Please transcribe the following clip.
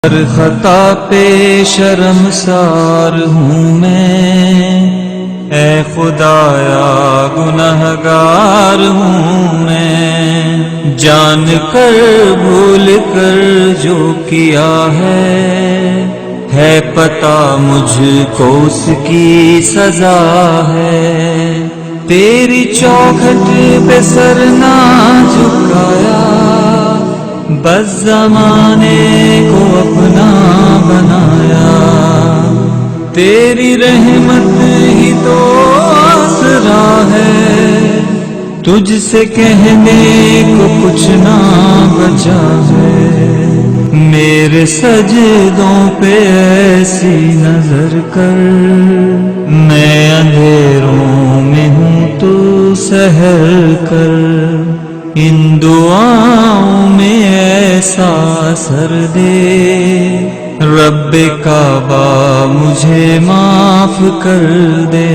ہر خطا پہ شرمسار ہوں میں، اے خدایا گنہگار ہوں میں، جان کر بھول کر جو کیا ہے پتہ مجھ کو اس کی سزا ہے۔ تیری چوکھٹ پہ سر نہ جھکایا، بس زمانے کو اپنا بنایا، تیری رحمت ہی تو آسرا ہے، تجھ سے کہنے کو کچھ نہ بچا ہے۔ میرے سجدوں پہ ایسی نظر کر، میں اندھیروں میں ہوں تو سحر کر، ان دعاؤں میں ایسا اثر دے، رب کعبہ مجھے معاف کر دے۔